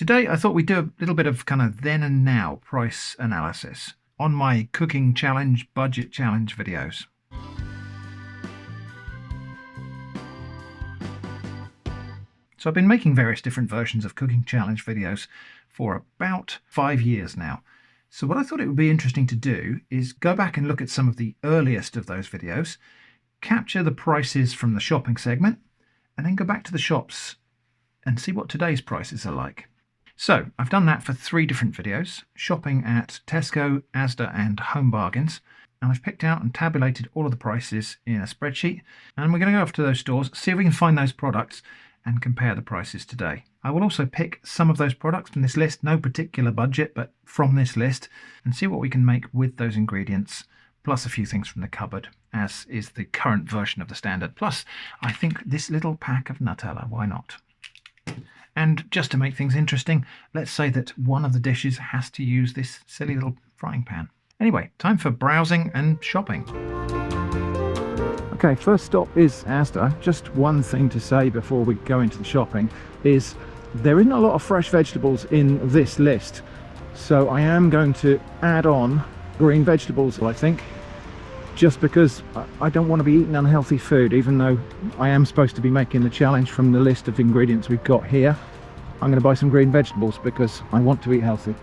Today I thought we'd do a little bit of kind of then and now price analysis on my cooking challenge, budget challenge videos. So I've been making various different versions of cooking challenge videos for about 5 years now. So what I thought it would be interesting to do is go back and look at some of the earliest of those videos, capture the prices from the shopping segment, and then go back to the shops and see what today's prices are like. So I've done that for 3 different videos, shopping at Tesco, Asda and Home Bargains, and I've picked out and tabulated all of the prices in a spreadsheet, and we're going to go off to those stores, see if we can find those products and compare the prices today. I will also pick some of those products from this list, no particular budget, but from this list, and see what we can make with those ingredients, plus a few things from the cupboard, as is the current version of the standard. Plus, I think this little pack of Nutella, why not? And just to make things interesting, let's say that one of the dishes has to use this silly little frying pan. Anyway, time for browsing and shopping. Okay, first stop is Asda. Just one thing to say before we go into the shopping is there isn't a lot of fresh vegetables in this list. So I am going to add on green vegetables, I think, just because I don't want to be eating unhealthy food, even though I am supposed to be making the challenge from the list of ingredients we've got here. I'm going to buy some green vegetables because I want to eat healthy.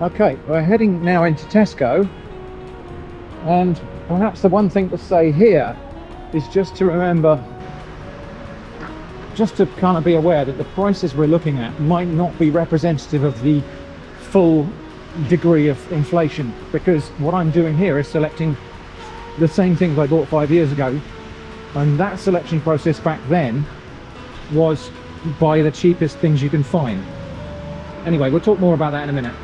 Okay, we're heading now into Tesco, and perhaps the one thing to say here is just to remember, just to kind of be aware that the prices we're looking at might not be representative of the full degree of inflation, because what I'm doing here is selecting the same things I bought 5 years ago, and that selection process back then was buy the cheapest things you can find. Anyway, we'll talk more about that in a minute.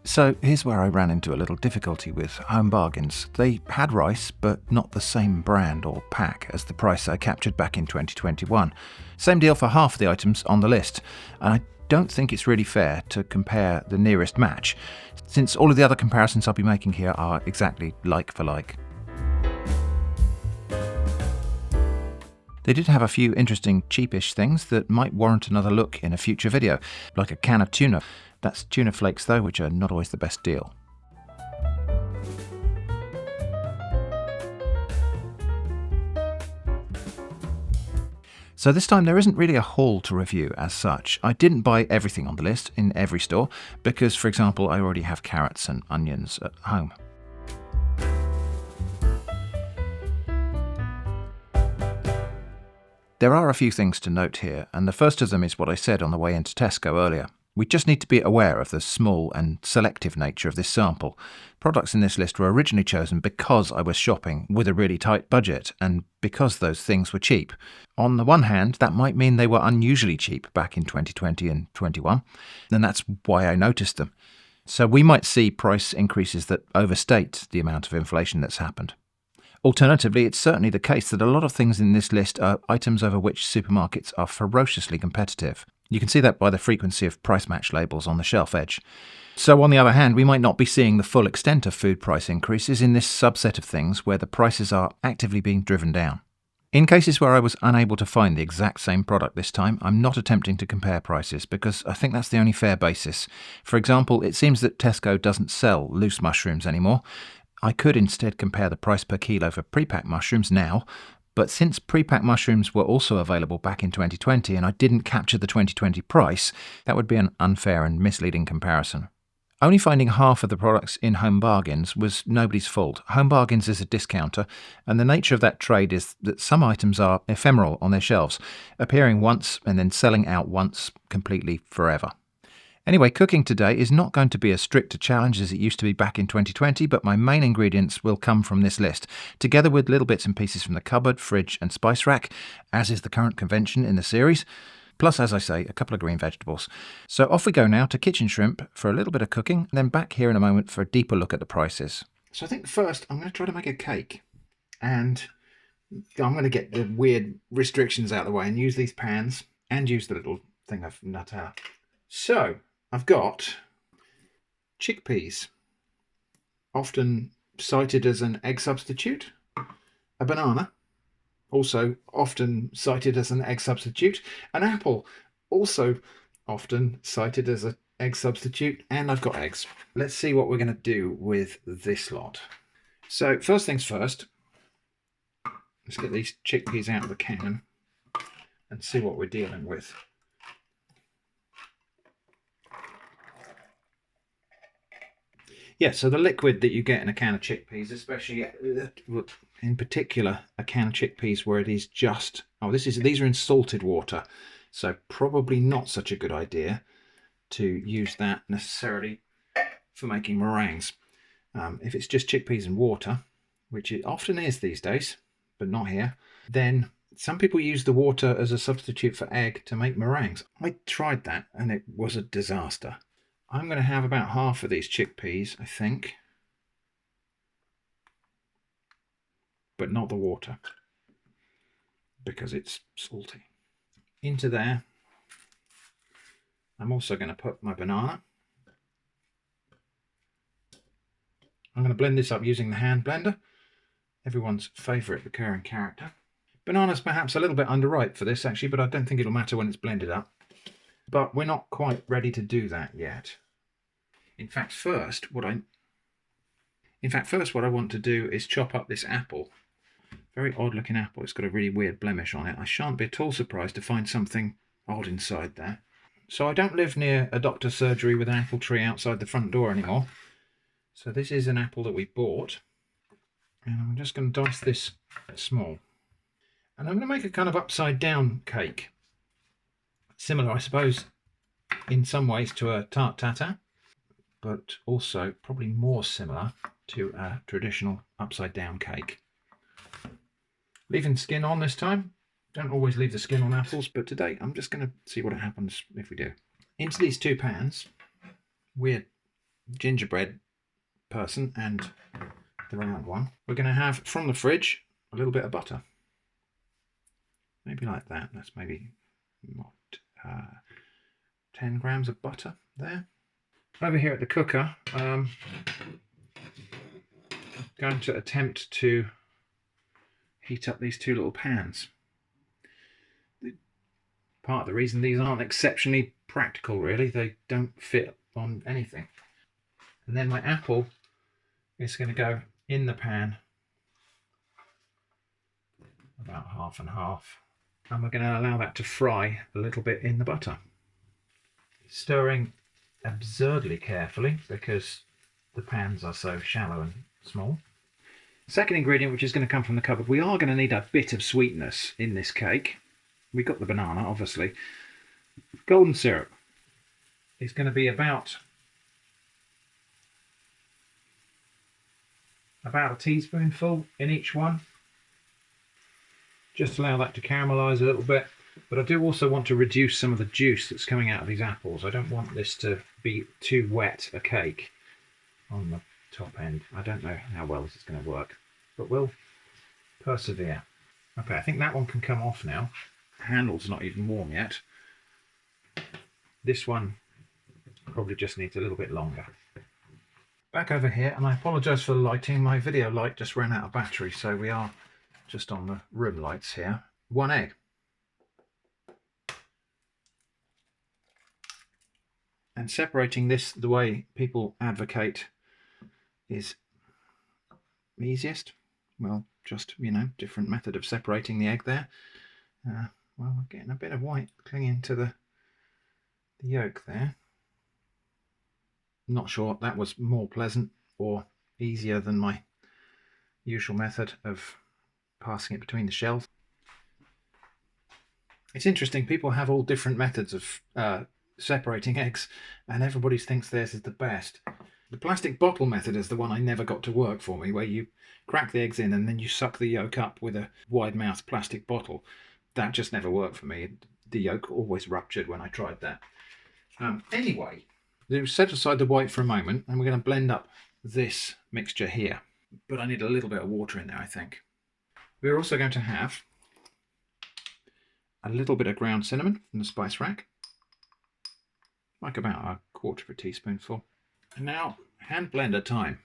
So here's where I ran into a little difficulty with Home Bargains. They had rice, but not the same brand or pack as the price I captured back in 2021. Same deal for half the items on the list, and I don't think it's really fair to compare the nearest match, since all of the other comparisons I'll be making here are exactly like for like. They did have a few interesting cheapish things that might warrant another look in a future video, like a can of tuna. That's tuna flakes though, which are not always the best deal. So this time there isn't really a haul to review as such. I didn't buy everything on the list in every store because, for example, I already have carrots and onions at home. There are a few things to note here, and the first of them is what I said on the way into Tesco earlier. We just need to be aware of the small and selective nature of this sample. Products in this list were originally chosen because I was shopping with a really tight budget and because those things were cheap. On the one hand, that might mean they were unusually cheap back in 2020 and 21, and that's why I noticed them. So we might see price increases that overstate the amount of inflation that's happened. Alternatively, it's certainly the case that a lot of things in this list are items over which supermarkets are ferociously competitive. You can see that by the frequency of price match labels on the shelf edge. So on the other hand, we might not be seeing the full extent of food price increases in this subset of things where the prices are actively being driven down. In cases where I was unable to find the exact same product this time, I'm not attempting to compare prices because I think that's the only fair basis. For example, it seems that Tesco doesn't sell loose mushrooms anymore. I could instead compare the price per kilo for pre-packed mushrooms now, but since pre-packed mushrooms were also available back in 2020 and I didn't capture the 2020 price, that would be an unfair and misleading comparison. Only finding half of the products in Home Bargains was nobody's fault. Home Bargains is a discounter, and the nature of that trade is that some items are ephemeral on their shelves, appearing once and then selling out once completely forever. Anyway, cooking today is not going to be as strict a challenge as it used to be back in 2020, but my main ingredients will come from this list, together with little bits and pieces from the cupboard, fridge and spice rack, as is the current convention in the series, plus, as I say, a couple of green vegetables. So off we go now to Kitchen Shrimp for a little bit of cooking, then back here in a moment for a deeper look at the prices. So I think first I'm going to try to make a cake, and I'm going to get the weird restrictions out of the way and use these pans and use the little thing of Nutella. So I've got chickpeas, often cited as an egg substitute, a banana, also often cited as an egg substitute, an apple, also often cited as an egg substitute, and I've got eggs. Let's see what we're going to do with this lot. So first things first, let's get these chickpeas out of the can and see what we're dealing with. Yeah, so the liquid that you get in a can of chickpeas, especially in particular a can of chickpeas where it is just, these are in salted water, so probably not such a good idea to use that necessarily for making meringues. If it's just chickpeas and water, which it often is these days, but not here, then some people use the water as a substitute for egg to make meringues. I tried that and it was a disaster. I'm going to have about half of these chickpeas, I think, but not the water because it's salty. Into there, I'm also going to put my banana. I'm going to blend this up using the hand blender, everyone's favourite recurring character. Banana's perhaps a little bit underripe for this actually, but I don't think it'll matter when it's blended up. But we're not quite ready to do that yet. In fact, first what I want to do is chop up this apple. Very odd looking apple. It's got a really weird blemish on it. I shan't be at all surprised to find something odd inside there. So I don't live near a doctor's surgery with an apple tree outside the front door anymore. So this is an apple that we bought. And I'm just going to dice this small. And I'm going to make a kind of upside down cake. Similar, I suppose, in some ways to a tarte tatin, but also probably more similar to a traditional upside down cake. Leaving skin on this time. Don't always leave the skin on apples, but today I'm just going to see what happens if we do. Into these two pans, weird gingerbread person and the round one, we're going to have from the fridge a little bit of butter. Maybe like that. That's maybe 10 grams of butter there. Over here at the cooker, I'm going to attempt to heat up these two little pans. Part of the reason these aren't exceptionally practical, really, they don't fit on anything. And then my apple is going to go in the pan about half and half. and we're going to allow that to fry a little bit in the butter. Stirring absurdly carefully because the pans are so shallow and small. Second ingredient, which is going to come from the cupboard, we are going to need a bit of sweetness in this cake. We've got the banana, obviously. Golden syrup is going to be about a teaspoonful in each one. Just allow that to caramelise a little bit. But I do also want to reduce some of the juice that's coming out of these apples. I don't want this to be too wet a cake on the top end. I don't know how well this is going to work, but we'll persevere. Okay, I think that one can come off now. The handle's not even warm yet. This one probably just needs a little bit longer. Back over here, and I apologise for the lighting. My video light just ran out of battery, so we are just on the room lights here. 1 egg. And separating this the way people advocate is easiest. Well, just, you know, different method of separating the egg there. Well, we're getting a bit of white clinging to the yolk there. Not sure that was more pleasant or easier than my usual method of passing it between the shells. It's interesting, people have all different methods of separating eggs, and everybody thinks theirs is the best. The plastic bottle method is the one I never got to work for me, where you crack the eggs in and then you suck the yolk up with a wide-mouthed plastic bottle. That just never worked for me. The yolk always ruptured when I tried that. Anyway, we'll set aside the white for a moment, and we're going to blend up this mixture here. But I need a little bit of water in there, I think. We're also going to have a little bit of ground cinnamon from the spice rack. Like about 1/4 teaspoonful. And now, hand blender time.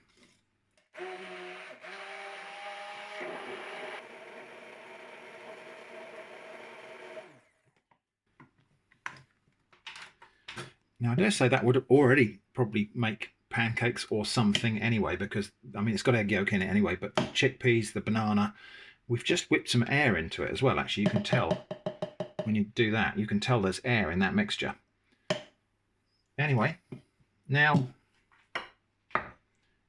Now, I dare say that would already probably make pancakes or something anyway, because, I mean, it's got egg yolk in it anyway, but the chickpeas, the banana, we've just whipped some air into it as well. Actually, you can tell when you do that, you can tell there's air in that mixture. Anyway, now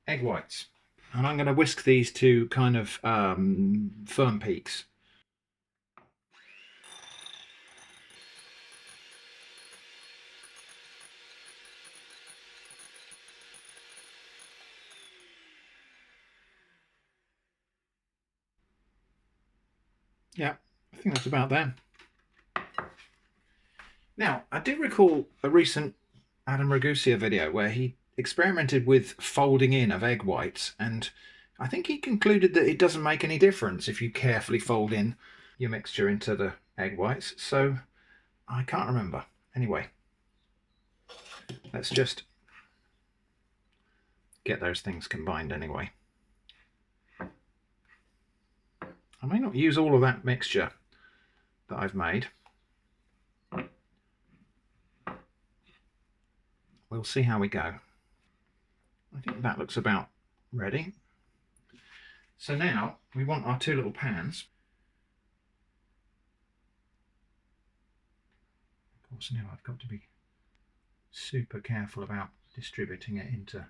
egg whites, and I'm going to whisk these to kind of firm peaks. Yeah, I think that's about there. Now, I do recall a recent Adam Ragusa video where he experimented with folding in of egg whites, and I think he concluded that it doesn't make any difference if you carefully fold in your mixture into the egg whites. So I can't remember. Anyway, let's just get those things combined anyway. I may not use all of that mixture that I've made. We'll see how we go. I think that looks about ready. So now we want our 2 little pans. Of course, now I've got to be super careful about distributing it into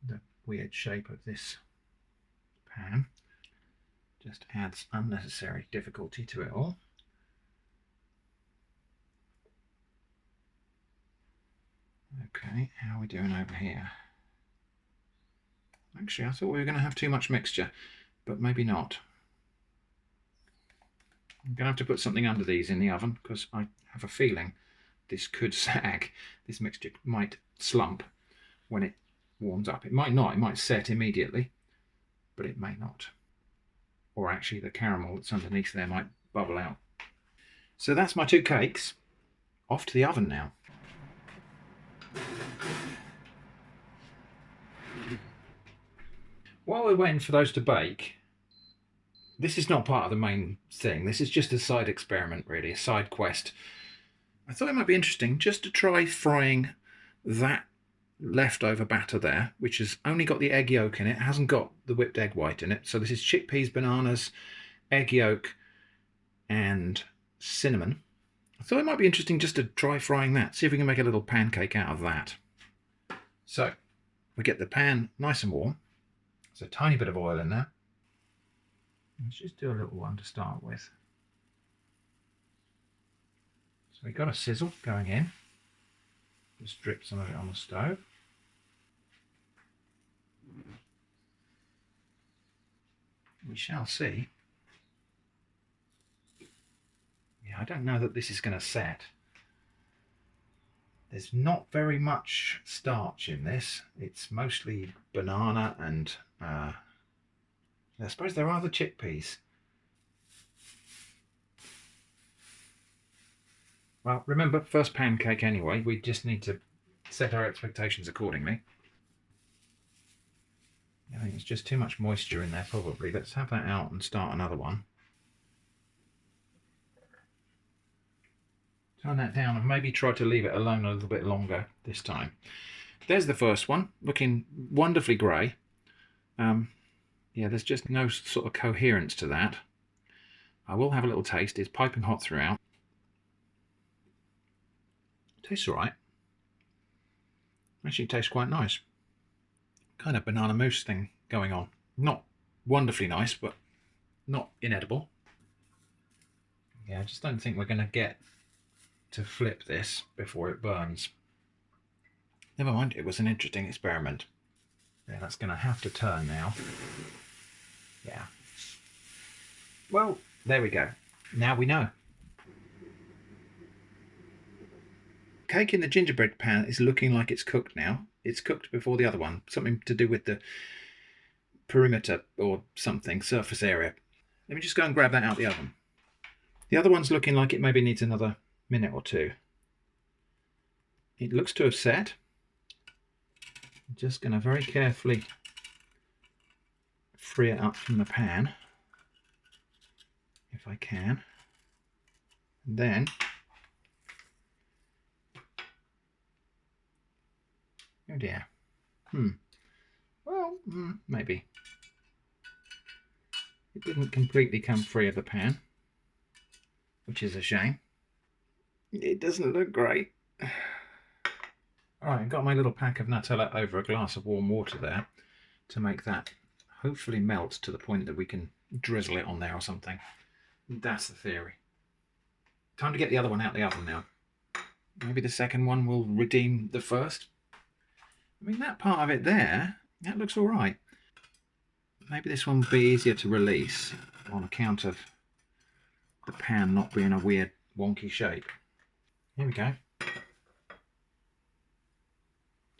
the weird shape of this pan. Just adds unnecessary difficulty to it all. Okay, how are we doing over here? Actually, I thought we were going to have too much mixture, but maybe not. I'm going to have to put something under these in the oven, because I have a feeling this could sag. This mixture might slump when it warms up. It might not, it might set immediately, but it may not. Or actually the caramel that's underneath there might bubble out. So that's my 2 cakes. Off to the oven now. While we're waiting for those to bake, this is not part of the main thing. This is just a side experiment, really, a side quest. I thought it might be interesting just to try frying that leftover batter there, which has only got the egg yolk in it, hasn't got the whipped egg white in it. So this is chickpeas, bananas, egg yolk, and cinnamon. I thought it might be interesting just to try frying that, see if we can make a little pancake out of that. So we get the pan nice and warm. There's a tiny bit of oil in there. Let's just do a little one to start with. So we've got a sizzle going in. Just drip some of it on the stove. We shall see. Yeah, I don't know that this is going to set. There's not very much starch in this. It's mostly banana and I suppose there are the chickpeas. Well, remember, first pancake anyway. We just need to set our expectations accordingly. I think there's just too much moisture in there probably. Let's have that out and start another one. Turn that down and maybe try to leave it alone a little bit longer this time. There's the first one, looking wonderfully grey. Yeah, there's just no sort of coherence to that. I will have a little taste. It's piping hot throughout. Tastes all right. Actually tastes quite nice. Kind of banana mousse thing going on. Not wonderfully nice, but not inedible. Yeah, I just don't think we're going to get to flip this before it burns. Never mind, it was an interesting experiment. Yeah, that's going to have to turn now. Yeah. Well, there we go. Now we know. Cake in the gingerbread pan is looking like it's cooked now. It's cooked before the other one. Something to do with the perimeter or something, surface area. Let me just go and grab that out of the oven. The other one's looking like it maybe needs another minute or two. It looks to have set. I'm just going to very carefully free it up from the pan, if I can. And then oh dear. Well, maybe. It didn't completely come free of the pan, which is a shame. It doesn't look great. Alright, I've got my little pack of Nutella over a glass of warm water there to make that hopefully melt to the point that we can drizzle it on there or something. That's the theory. Time to get the other one out of the oven now. Maybe the second one will redeem the first. I mean, that part of it there, that looks all right. Maybe this one will be easier to release on account of the pan not being a weird, wonky shape. Here we go.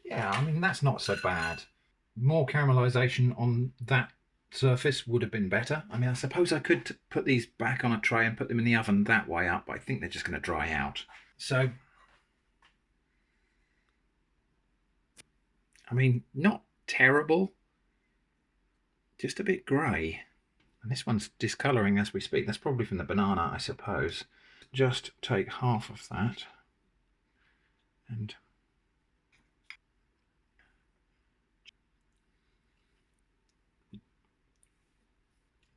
Yeah, I mean, that's not so bad. More caramelization on that surface would have been better. I mean, I suppose I could put these back on a tray and put them in the oven that way up, but I think they're just going to dry out. So, I mean, not terrible, just a bit grey. And this one's discolouring as we speak. That's probably from the banana, I suppose. Just take half of that and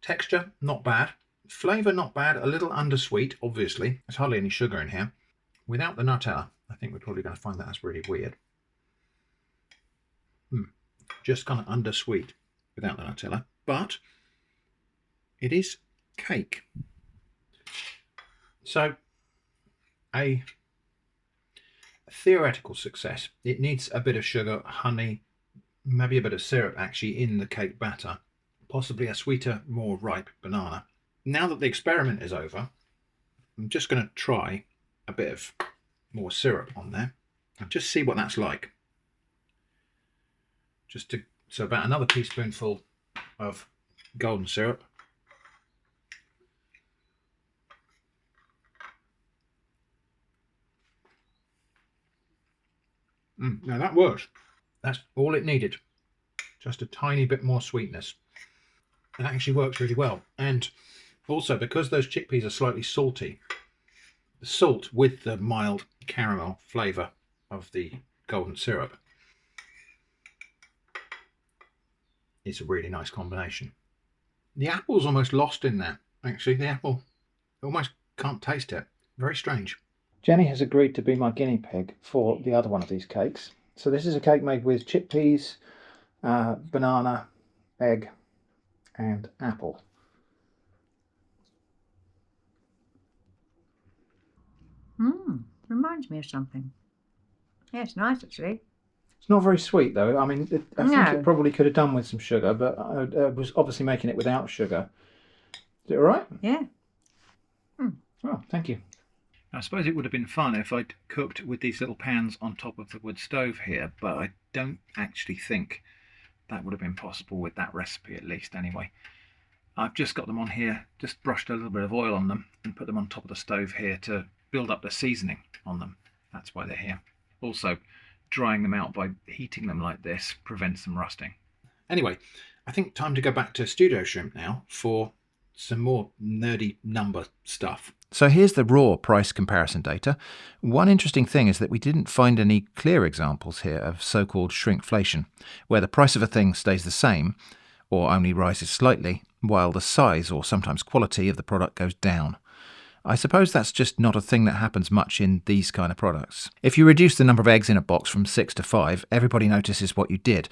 texture, not bad. Flavour, not bad. A little undersweet, obviously. There's hardly any sugar in here. Without the Nutella, I think we're probably going to find that that's really weird. Just kind of undersweet without the Nutella. But it is cake. So, a theoretical success. It needs a bit of sugar, honey, maybe a bit of syrup actually in the cake batter. Possibly a sweeter, more ripe banana. Now that the experiment is over, I'm just going to try a bit of more syrup on there and just see what that's like. So about another teaspoonful of golden syrup. Now that works. That's all it needed. Just a tiny bit more sweetness. It actually works really well. And also, because those chickpeas are slightly salty, the salt with the mild caramel flavour of the golden syrup is a really nice combination. The apple's almost lost in there, actually. The apple almost can't taste it. Very strange. Jenny has agreed to be my guinea pig for the other one of these cakes. So this is a cake made with chickpeas, banana, egg and apple. Reminds me of something. Yeah, it's nice actually. It's not very sweet though. I mean, I think it probably could have done with some sugar, but I was obviously making it without sugar. Is it all right? Yeah. Oh, thank you. I suppose it would have been fun if I'd cooked with these little pans on top of the wood stove here, but I don't actually think that would have been possible with that recipe, at least anyway. I've just got them on here, just brushed a little bit of oil on them and put them on top of the stove here to build up the seasoning on them. That's why they're here. Also, drying them out by heating them like this prevents them rusting. Anyway, I think time to go back to Studio Shrimp now for some more nerdy number stuff. So here's the raw price comparison data. One interesting thing is that we didn't find any clear examples here of so-called shrinkflation, where the price of a thing stays the same or only rises slightly, while the size or sometimes quality of the product goes down. I suppose that's just not a thing that happens much in these kind of products. If you reduce the number of eggs in a box from 6 to 5, everybody notices what you did.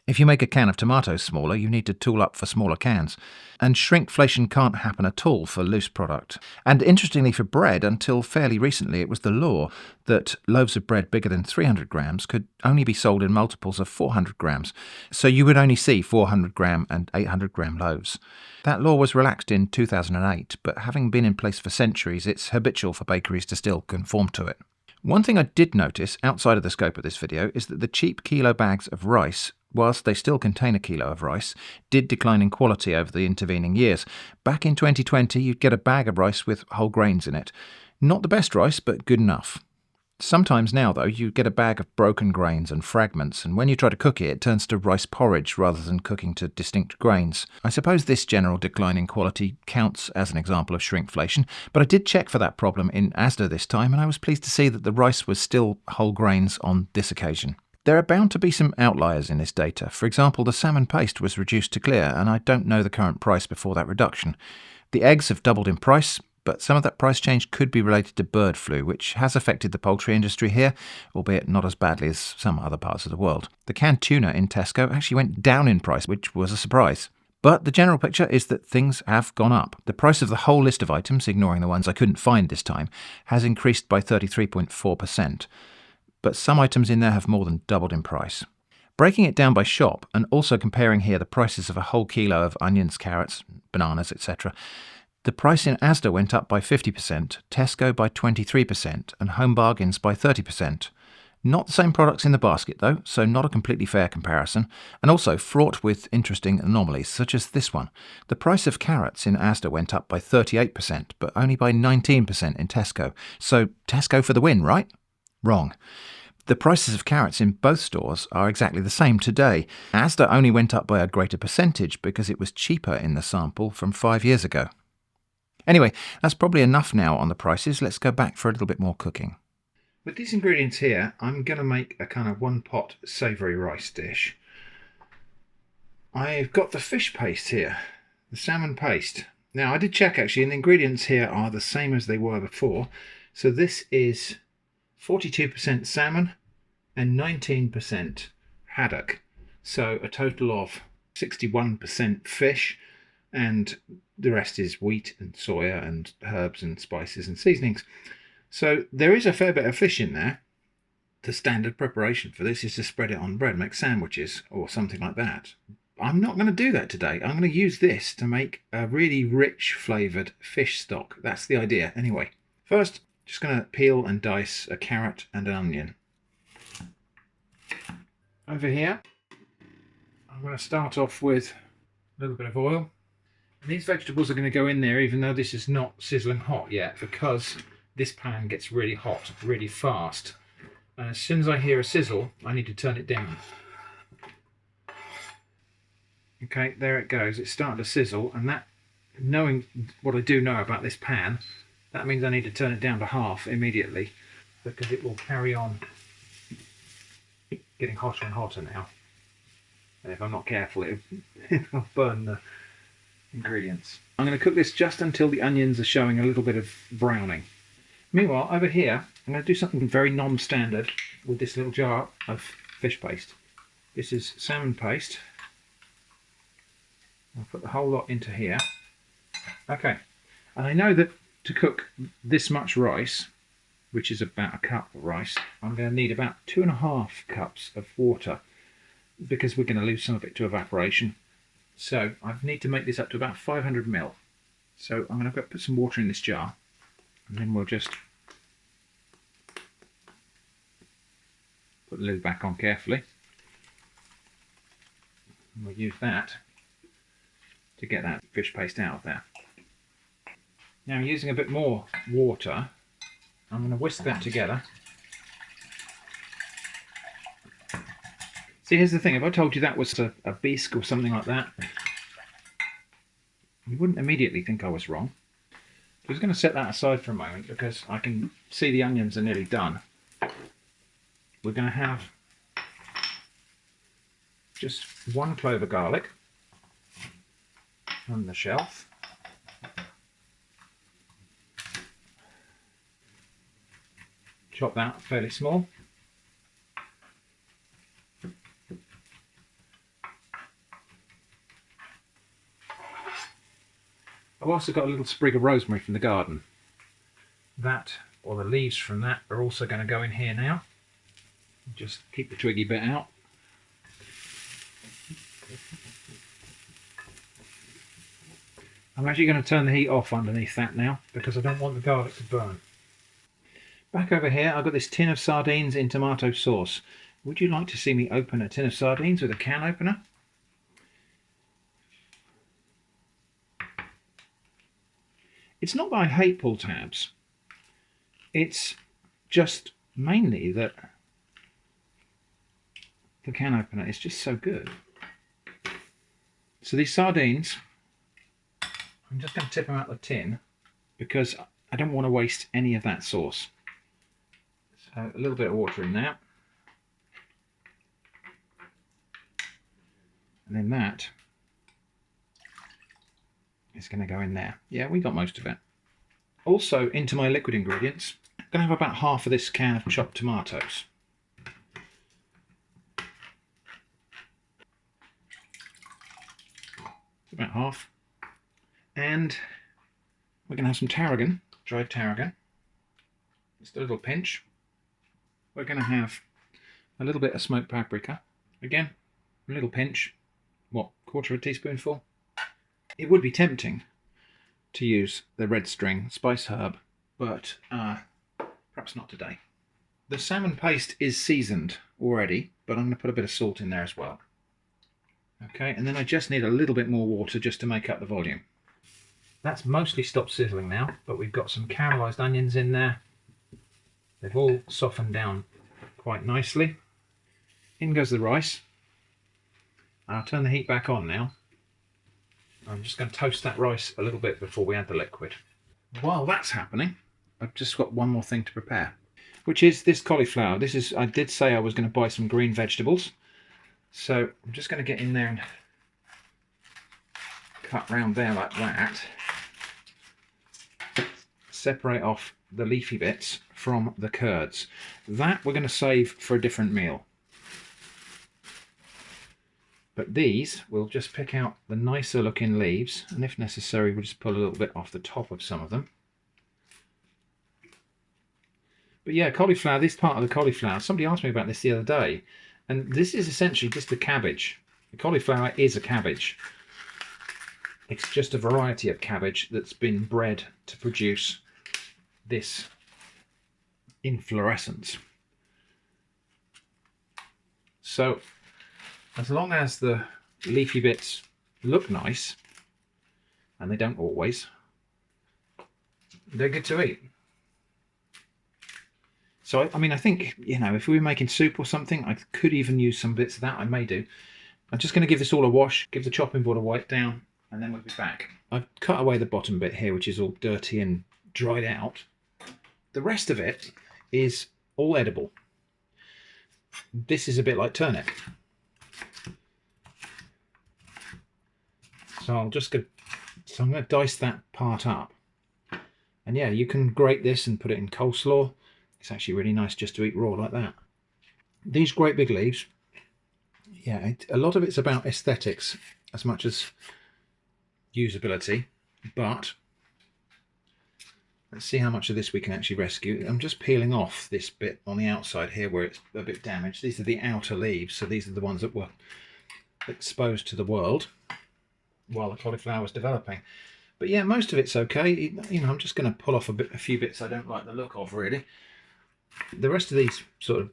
If you make a can of tomatoes smaller, you need to tool up for smaller cans. And shrinkflation can't happen at all for loose product. And interestingly for bread, until fairly recently it was the law that loaves of bread bigger than 300 grams could only be sold in multiples of 400 grams. So you would only see 400 gram and 800 gram loaves. That law was relaxed in 2008, but having been in place for centuries, it's habitual for bakeries to still conform to it. One thing I did notice outside of the scope of this video is that the cheap kilo bags of rice, whilst they still contain a kilo of rice, did decline in quality over the intervening years. Back in 2020, you'd get a bag of rice with whole grains in it. Not the best rice, but good enough. Sometimes now, though, you get a bag of broken grains and fragments, and when you try to cook it, it turns to rice porridge rather than cooking to distinct grains. I suppose this general decline in quality counts as an example of shrinkflation, but I did check for that problem in Asda this time, and I was pleased to see that the rice was still whole grains on this occasion. There are bound to be some outliers in this data. For example, the salmon paste was reduced to clear, and I don't know the current price before that reduction. The eggs have doubled in price, but some of that price change could be related to bird flu, which has affected the poultry industry here, albeit not as badly as some other parts of the world. The canned tuna in Tesco actually went down in price, which was a surprise. But the general picture is that things have gone up. The price of the whole list of items, ignoring the ones I couldn't find this time, has increased by 33.4%. But some items in there have more than doubled in price. Breaking it down by shop, and also comparing here the prices of a whole kilo of onions, carrots, bananas, etc., the price in Asda went up by 50%, Tesco by 23%, and Home Bargains by 30%. Not the same products in the basket though, so not a completely fair comparison, and also fraught with interesting anomalies, such as this one. The price of carrots in Asda went up by 38%, but only by 19% in Tesco. So Tesco for the win, right? Wrong. The prices of carrots in both stores are exactly the same today. Asda only went up by a greater percentage because it was cheaper in the sample from 5 years ago. Anyway, that's probably enough now on the prices. Let's go back for a little bit more cooking. With these ingredients here, I'm going to make a kind of one-pot savoury rice dish. I've got the fish paste here, the salmon paste. Now, I did check actually, and the ingredients here are the same as they were before. So this is 42% salmon and 19% haddock. So a total of 61% fish, and the rest is wheat and soya and herbs and spices and seasonings. So there is a fair bit of fish in there. The standard preparation for this is to spread it on bread, make sandwiches or something like that. I'm not going to do that today. I'm going to use this to make a really rich flavoured fish stock. That's the idea anyway. First, just going to peel and dice a carrot and an onion. Over here, I'm going to start off with a little bit of oil. And these vegetables are going to go in there even though this is not sizzling hot yet, because this pan gets really hot really fast. And as soon as I hear a sizzle, I need to turn it down. Okay, there it goes. It's starting to sizzle, and that, knowing what I do know about this pan, that means I need to turn it down to half immediately, because it will carry on getting hotter and hotter now. And if I'm not careful, it'll burn ingredients. I'm going to cook this just until the onions are showing a little bit of browning. Meanwhile, over here, I'm going to do something very non-standard with this little jar of fish paste. This is salmon paste. I'll put the whole lot into here. Okay, and I know that to cook this much rice, which is about a cup of rice, I'm going to need about 2.5 cups of water because we're going to lose some of it to evaporation. So I need to make this up to about 500 ml. So I'm going to put some water in this jar, and then we'll just put the lid back on carefully. And we'll use that to get that fish paste out of there. Now, using a bit more water, I'm going to whisk that together. See, here's the thing, if I told you that was a bisque or something like that, you wouldn't immediately think I was wrong. I'm just going to set that aside for a moment because I can see the onions are nearly done. We're going to have just 1 clove of garlic on the shelf. Chop that fairly small. I've also got a little sprig of rosemary from the garden. That, or the leaves from that, are also going to go in here now. Just keep the twiggy bit out. I'm actually going to turn the heat off underneath that now because I don't want the garlic to burn. Back over here, I've got this tin of sardines in tomato sauce. Would you like to see me open a tin of sardines with a can opener? It's not that I hate pull tabs. It's just mainly that the can opener is just so good. So these sardines, I'm just going to tip them out of the tin because I don't want to waste any of that sauce. So a little bit of water in there. And then that is going to go in there. Yeah, we got most of it. Also, into my liquid ingredients, I'm going to have about half of this can of chopped tomatoes. About half. And we're going to have some tarragon, dried tarragon. Just a little pinch. We're going to have a little bit of smoked paprika. Again, a little pinch. What, 1/4 teaspoonful? It would be tempting to use the red string spice herb, but perhaps not today. The salmon paste is seasoned already, but I'm going to put a bit of salt in there as well. Okay, and then I just need a little bit more water just to make up the volume. That's mostly stopped sizzling now, but we've got some caramelised onions in there. They've all softened down quite nicely. In goes the rice. I'll turn the heat back on now. I'm just going to toast that rice a little bit before we add the liquid. While that's happening, I've just got one more thing to prepare, which is this cauliflower. This is, I did say I was going to buy some green vegetables, so I'm just going to get in there and cut round there like that. Separate off the leafy bits from the curds. That we're going to save for a different meal. But these, we'll just pick out the nicer looking leaves, and if necessary, we'll just pull a little bit off the top of some of them. But yeah, cauliflower, this part of the cauliflower, somebody asked me about this the other day, and this is essentially just a cabbage. The cauliflower is a cabbage. It's just a variety of cabbage that's been bred to produce this inflorescence. So, as long as the leafy bits look nice, and they don't always, they're good to eat. So, I mean, I think, you know, if we were making soup or something, I could even use some bits of that. I may do. I'm just going to give this all a wash, give the chopping board a wipe down, and then we'll be back. I've cut away the bottom bit here, which is all dirty and dried out. The rest of it is all edible. This is a bit like turnip. So I'll just So I'm going to dice that part up. And yeah, you can grate this and put it in coleslaw. It's actually really nice just to eat raw like that. These great big leaves, yeah, a lot of it's about aesthetics as much as usability. But let's see how much of this we can actually rescue. I'm just peeling off this bit on the outside here where it's a bit damaged. These are the outer leaves, so these are the ones that were exposed to the world while the cauliflower was developing. But yeah, most of it's okay. You know, I'm just going to pull off a few bits I don't like the look of, really. The rest of these sort of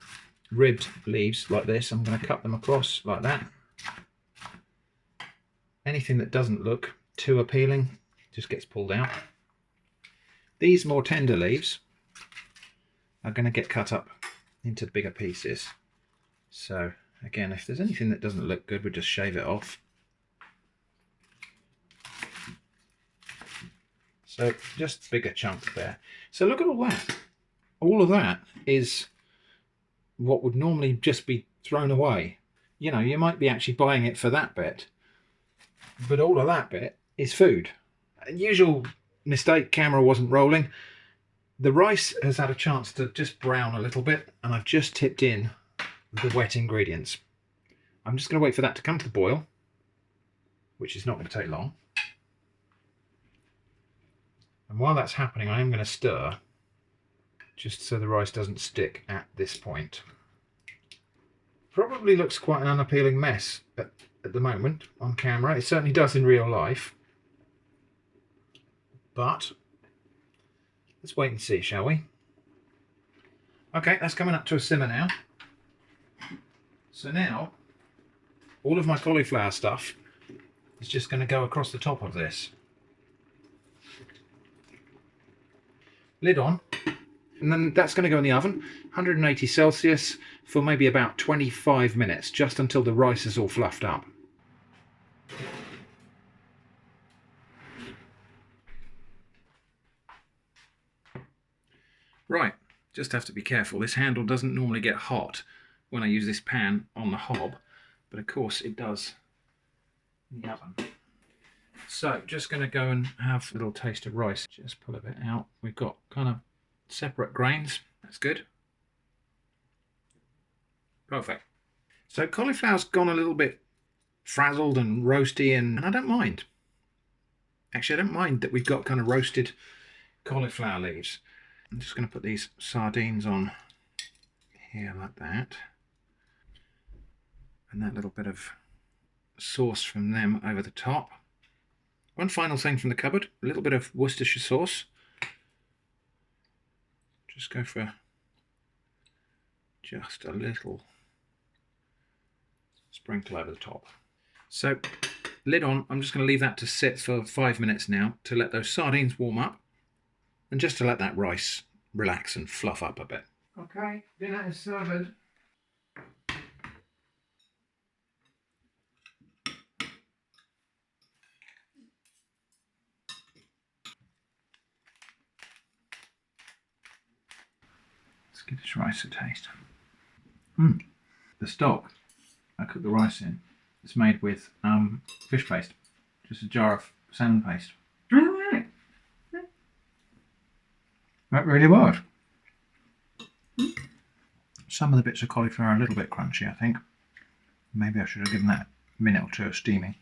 ribbed leaves like this, I'm going to cut them across like that. Anything that doesn't look too appealing just gets pulled out. These more tender leaves are going to get cut up into bigger pieces. So again, if there's anything that doesn't look good, we'll just shave it off. So just bigger chunks there. So look at all that. All of that is what would normally just be thrown away. You know, you might be actually buying it for that bit, but all of that bit is food. Usual mistake, camera wasn't rolling. The rice has had a chance to just brown a little bit, and I've just tipped in the wet ingredients. I'm just going to wait for that to come to the boil, which is not going to take long. And while that's happening, I am going to stir, just so the rice doesn't stick at this point. Probably looks quite an unappealing mess at the moment on camera. It certainly does in real life. But let's wait and see, shall we? Okay, that's coming up to a simmer now. So now, all of my cauliflower stuff is just going to go across the top of this. Lid on, and then that's going to go in the oven, 180 Celsius for maybe about 25 minutes, just until the rice is all fluffed up. Right, just have to be careful. This handle doesn't normally get hot when I use this pan on the hob, but of course it does in the oven. So just going to go and have a little taste of rice. Just pull a bit out. We've got kind of separate grains. That's good. Perfect. So cauliflower's gone a little bit frazzled and roasty, and I don't mind. Actually, I don't mind that we've got kind of roasted cauliflower leaves. I'm just going to put these sardines on here like that. And that little bit of sauce from them over the top. One final thing from the cupboard, a little bit of Worcestershire sauce. Just go for just a little sprinkle over the top. So, lid on. I'm just going to leave that to sit for 5 minutes now to let those sardines warm up and just to let that rice relax and fluff up a bit. Okay, dinner is served. Give this rice a taste. The stock I cook the rice in is made with fish paste, just a jar of salmon paste. Oh, right. That really was. Some of the bits of cauliflower are a little bit crunchy, I think. Maybe I should have given that a minute or two of steaming.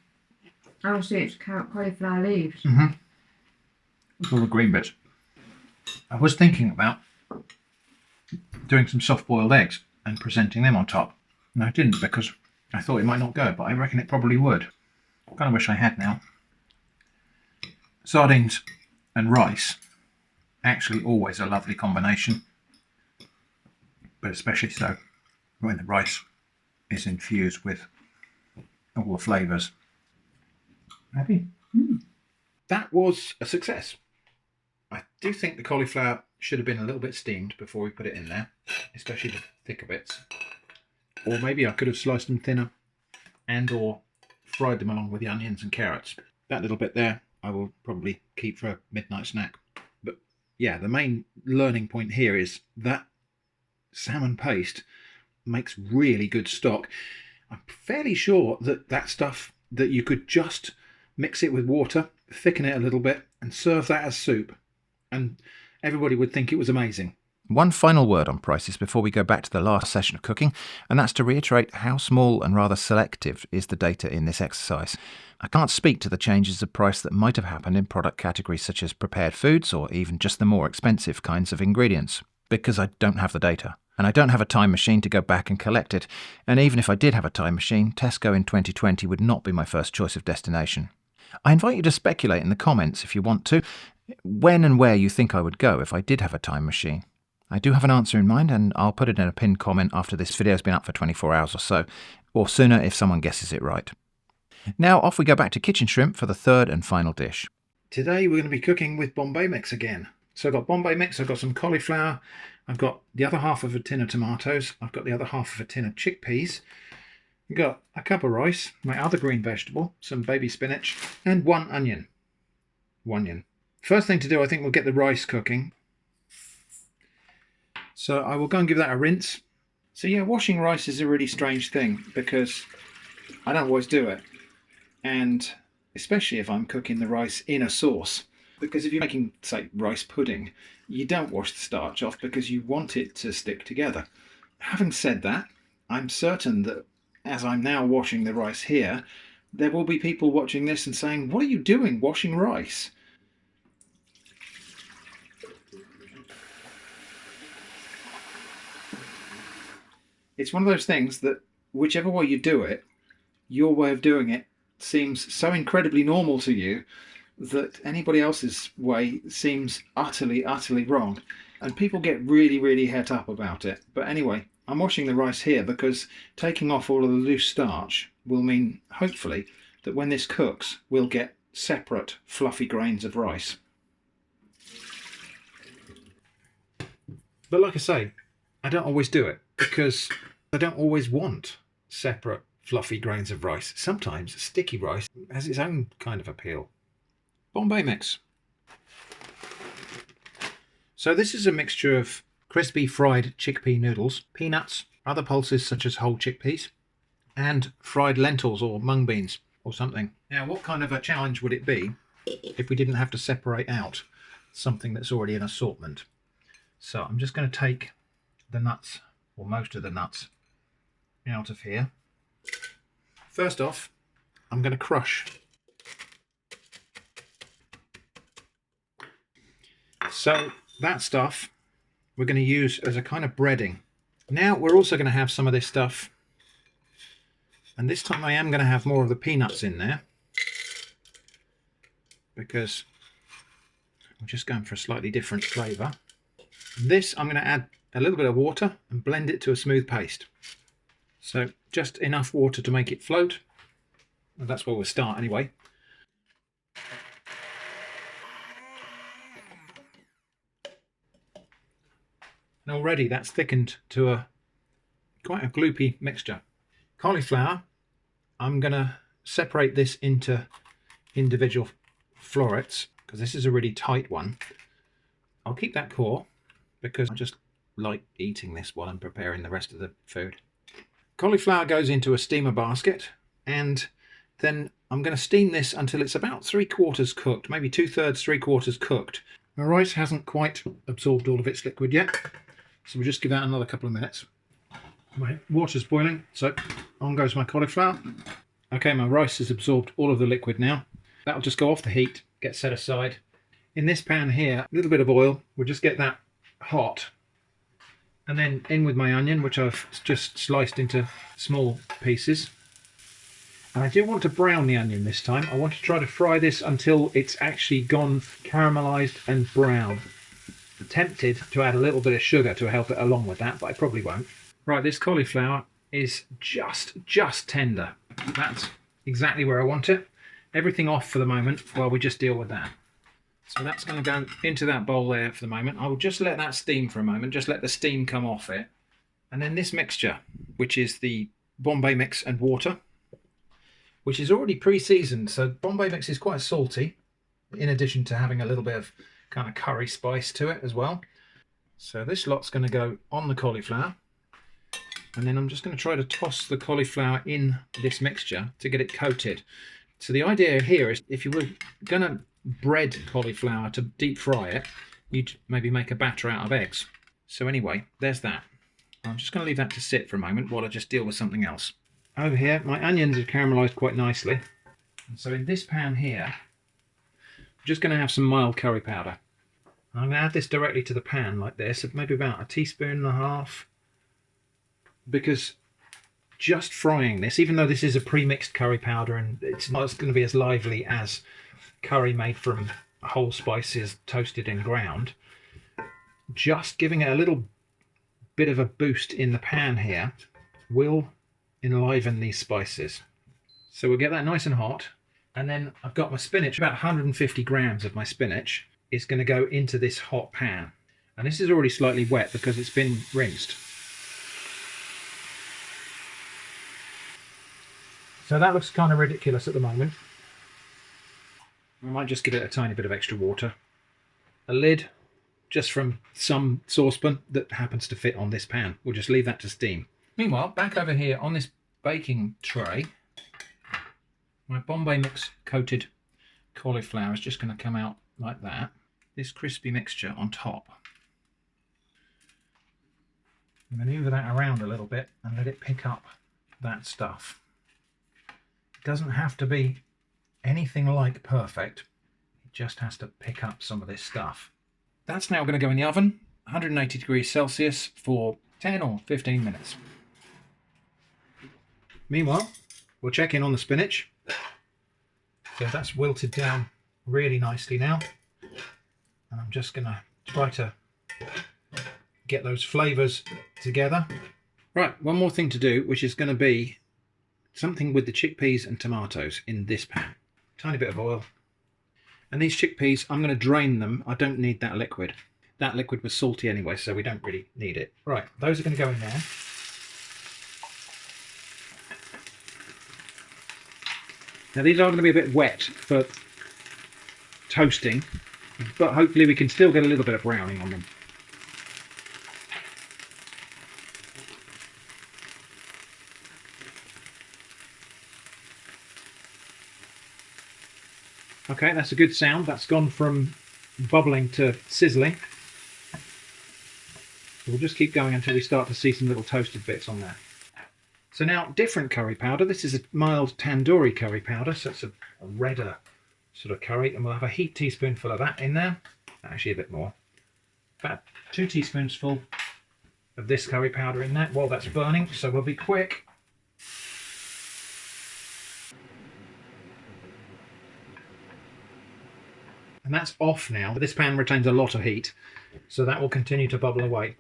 Oh, see, it's cauliflower leaves. With all the green bits. I was thinking about doing some soft-boiled eggs and presenting them on top. And I didn't because I thought it might not go, but I reckon it probably would. I kind of wish I had now. Sardines and rice, actually always a lovely combination, but especially so when the rice is infused with all the flavours. Happy? That was a success. I do think the cauliflower should have been a little bit steamed before we put it in there, especially the thicker bits. Or maybe I could have sliced them thinner and or fried them along with the onions and carrots. That little bit there I will probably keep for a midnight snack. But yeah, the main learning point here is that salmon paste makes really good stock. I'm fairly sure that that stuff that you could just mix it with water, thicken it a little bit, and serve that as soup. And everybody would think it was amazing. One final word on prices before we go back to the last session of cooking, and that's to reiterate how small and rather selective is the data in this exercise. I can't speak to the changes of price that might have happened in product categories such as prepared foods or even just the more expensive kinds of ingredients, because I don't have the data. And I don't have a time machine to go back and collect it, and even if I did have a time machine, Tesco in 2020 would not be my first choice of destination. I invite you to speculate in the comments if you want to, when and where you think I would go if I did have a time machine. I do have an answer in mind, and I'll put it in a pinned comment after this video's been up for 24 hours or so, or sooner if someone guesses it right. Now off we go back to kitchen shrimp for the third and final dish. Today we're going to be cooking with Bombay mix again. So I've got Bombay mix, I've got some cauliflower, I've got the other half of a tin of tomatoes, I've got the other half of a tin of chickpeas, I've got a cup of rice, my other green vegetable, some baby spinach, and one onion. First thing to do, I think we'll get the rice cooking. So I will go and give that a rinse. So yeah, washing rice is a really strange thing because I don't always do it. And especially if I'm cooking the rice in a sauce. Because if you're making, say, rice pudding, you don't wash the starch off because you want it to stick together. Having said that, I'm certain that as I'm now washing the rice here, there will be people watching this and saying, "What are you doing washing rice?" It's one of those things that whichever way you do it, your way of doing it seems so incredibly normal to you that anybody else's way seems utterly wrong. And people get really het up about it. But anyway, I'm washing the rice here because taking off all of the loose starch will mean, hopefully, that when this cooks, we'll get separate fluffy grains of rice. But like I say, I don't always do it because I don't always want separate fluffy grains of rice. Sometimes sticky rice has its own kind of appeal. Bombay mix. So this is a mixture of crispy fried chickpea noodles, peanuts, other pulses such as whole chickpeas, and fried lentils or mung beans or something. Now, what kind of a challenge would it be if we didn't have to separate out something that's already an assortment? So I'm just going to take the nuts, or most of the nuts, out of here. First off, I'm going to crush. So that stuff we're going to use as a kind of breading. Now we're also going to have some of this stuff, and this time I am going to have more of the peanuts in there because I'm just going for a slightly different flavour. This I'm going to add a little bit of water and blend it to a smooth paste. So just enough water to make it float. Well, that's where we'll start anyway. And already that's thickened to quite a gloopy mixture. Cauliflower, I'm going to separate this into individual florets because this is a really tight one. I'll keep that core because I just like eating this while I'm preparing the rest of the food. Cauliflower goes into a steamer basket, and then I'm going to steam this until it's about 3/4 cooked, maybe 2/3, 3/4 cooked. My rice hasn't quite absorbed all of its liquid yet, so we'll just give that another couple of minutes. My water's boiling, so on goes my cauliflower. Okay, my rice has absorbed all of the liquid now. That'll just go off the heat, get set aside. In this pan here, a little bit of oil, we'll just get that hot. And then in with my onion, which I've just sliced into small pieces. And I do want to brown the onion this time. I want to try to fry this until it's actually gone caramelized and brown. I'm tempted to add a little bit of sugar to help it along with that, but I probably won't. Right, this cauliflower is just tender. That's exactly where I want it. Everything off for the moment while we just deal with that. So that's going to go into that bowl there for the moment. I will just let that steam for a moment, just let the steam come off it. And then this mixture, which is the Bombay mix and water, which is already pre-seasoned. So Bombay mix is quite salty, in addition to having a little bit of kind of curry spice to it as well. So this lot's going to go on the cauliflower. And then I'm just going to try to toss the cauliflower in this mixture to get it coated. So the idea here is if you were going to bread cauliflower to deep fry it, you'd maybe make a batter out of eggs. So anyway, there's that. I'm just going to leave that to sit for a moment while I just deal with something else. Over here, my onions have caramelised quite nicely. And so in this pan here, I'm just going to have some mild curry powder. I'm going to add this directly to the pan like this, maybe about 1.5 teaspoons, because just frying this, even though this is a pre-mixed curry powder and it's not going to be as lively as curry made from whole spices toasted and ground, just giving it a little bit of a boost in the pan here will enliven these spices. So we'll get that nice and hot, and then I've got my spinach. About 150 grams of my spinach is going to go into this hot pan, and this is already slightly wet because it's been rinsed. So that looks kind of ridiculous at the moment. I might just give it a tiny bit of extra water. A lid just from some saucepan that happens to fit on this pan. We'll just leave that to steam. Meanwhile, back over here on this baking tray, my Bombay mix coated cauliflower is just going to come out like that. This crispy mixture on top. Maneuver that around a little bit and let it pick up that stuff. It doesn't have to be anything like perfect. It just has to pick up some of this stuff. That's now going to go in the oven, 180 degrees Celsius for 10 or 15 minutes. Meanwhile, we'll check in on the spinach. So that's wilted down really nicely now. And I'm just going to try to get those flavours together. Right, one more thing to do, which is going to be something with the chickpeas and tomatoes in this pan. Tiny bit of oil. And these chickpeas, I'm going to drain them. I don't need that liquid. That liquid was salty anyway, so we don't really need it. Right, those are going to go in there. Now these are going to be a bit wet for toasting, but hopefully we can still get a little bit of browning on them. Okay, that's a good sound. That's gone from bubbling to sizzling. We'll just keep going until we start to see some little toasted bits on there. So now, different curry powder. This is a mild tandoori curry powder, so it's a redder sort of curry, and we'll have a heaped teaspoonful of that in there. Actually, a bit more. About 2 teaspoonsful of this curry powder in there while that's burning, so we'll be quick. And that's off now. This pan retains a lot of heat, so that will continue to bubble away.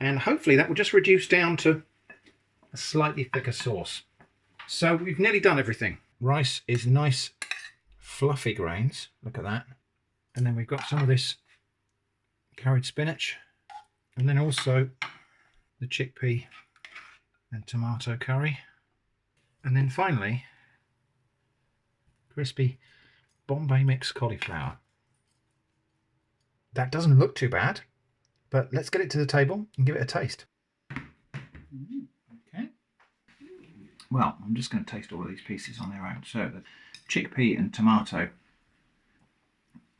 And hopefully that will just reduce down to a slightly thicker sauce. So we've nearly done everything. Rice is nice fluffy grains, look at that. And then we've got some of this curried spinach, and then also the chickpea and tomato curry. And then finally, crispy Bombay mix cauliflower. That doesn't look too bad, but let's get it to the table and give it a taste. Okay. Well, I'm just going to taste all of these pieces on their own. So the chickpea and tomato,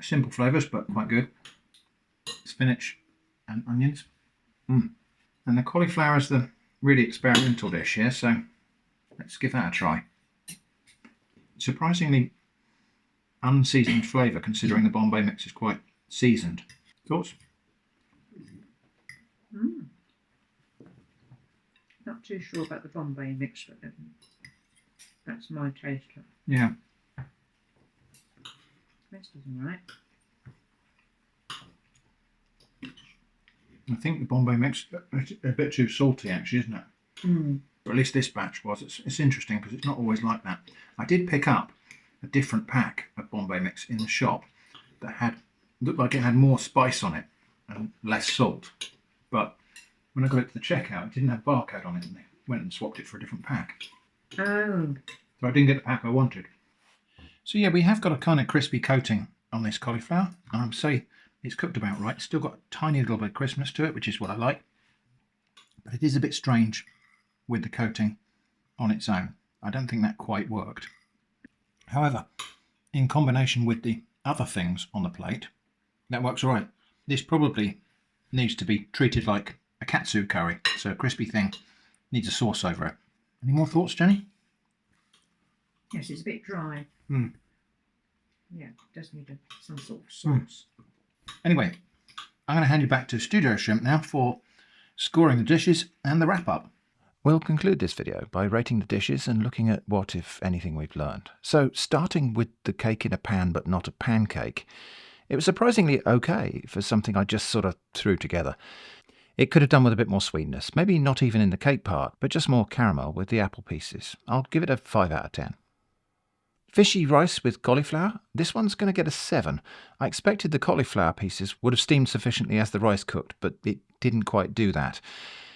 simple flavours but quite good. Spinach and onions. And the cauliflower is the really experimental dish here, so let's give that a try. Surprisingly unseasoned flavour, considering the Bombay mix is quite seasoned. Thoughts? Not too sure about the Bombay mix, but that's my taste. Yeah. Rest is alright. I think the Bombay mix is a bit too salty, actually, isn't it? Or at least this batch was. It's interesting because it's not always like that. I did pick up a different pack of Bombay mix in the shop that looked like it had more spice on it and less salt. But when I got it to the checkout, it didn't have barcode on it, and they went and swapped it for a different pack. Oh. So I didn't get the pack I wanted. So yeah, we have got a kind of crispy coating on this cauliflower. And I'm say it's cooked about right. It's still got a tiny little bit of crispness to it, which is what I like. But it is a bit strange with the coating on its own. I don't think that quite worked. However, in combination with the other things on the plate, that works all right. This probably needs to be treated like a katsu curry, so a crispy thing needs a sauce over it. Any more thoughts, Jenny? Yes, it's a bit dry. Mm. Yeah, it does need some sort of sauce. Anyway, I'm going to hand you back to Studio Shrimp now for scoring the dishes and the wrap-up. We'll conclude this video by rating the dishes and looking at what, if anything, we've learned. So, starting with the cake in a pan but not a pancake, it was surprisingly okay for something I just sort of threw together. It could have done with a bit more sweetness, maybe not even in the cake part, but just more caramel with the apple pieces. I'll give it a 5 out of 10. Fishy rice with cauliflower, this one's going to get a 7. I expected the cauliflower pieces would have steamed sufficiently as the rice cooked, but it didn't quite do that.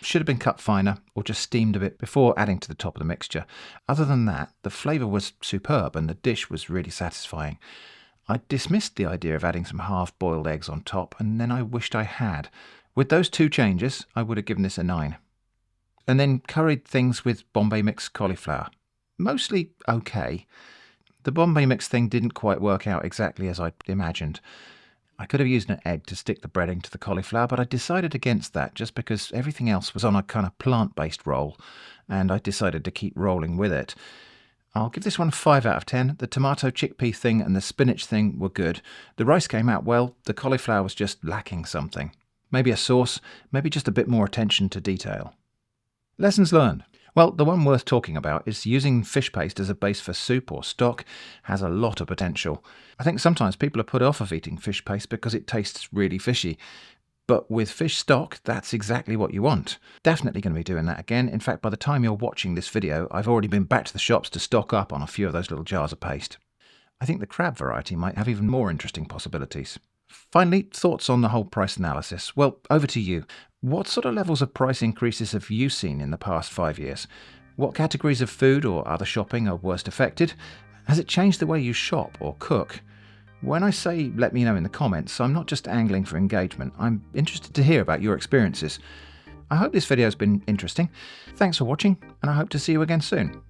Should have been cut finer or just steamed a bit before adding to the top of the mixture. Other than that, the flavour was superb and the dish was really satisfying. I dismissed the idea of adding some half-boiled eggs on top, and then I wished I had. With those 2 changes, I would have given this a 9. And then curried things with Bombay mix cauliflower. Mostly okay. The Bombay mix thing didn't quite work out exactly as I'd imagined. I could have used an egg to stick the breading to the cauliflower, but I decided against that just because everything else was on a kind of plant-based roll, and I decided to keep rolling with it. I'll give this one 5 out of 10. The tomato chickpea thing and the spinach thing were good. The rice came out well, the cauliflower was just lacking something. Maybe a sauce, maybe just a bit more attention to detail. Lessons learned. Well, the one worth talking about is using fish paste as a base for soup or stock has a lot of potential. I think sometimes people are put off of eating fish paste because it tastes really fishy. But with fish stock, that's exactly what you want. Definitely going to be doing that again. In fact, by the time you're watching this video, I've already been back to the shops to stock up on a few of those little jars of paste. I think the crab variety might have even more interesting possibilities. Finally, thoughts on the whole price analysis. Well, over to you. What sort of levels of price increases have you seen in the past 5 years? What categories of food or other shopping are worst affected? Has it changed the way you shop or cook? When I say let me know in the comments, I'm not just angling for engagement. I'm interested to hear about your experiences. I hope this video has been interesting. Thanks for watching, and I hope to see you again soon.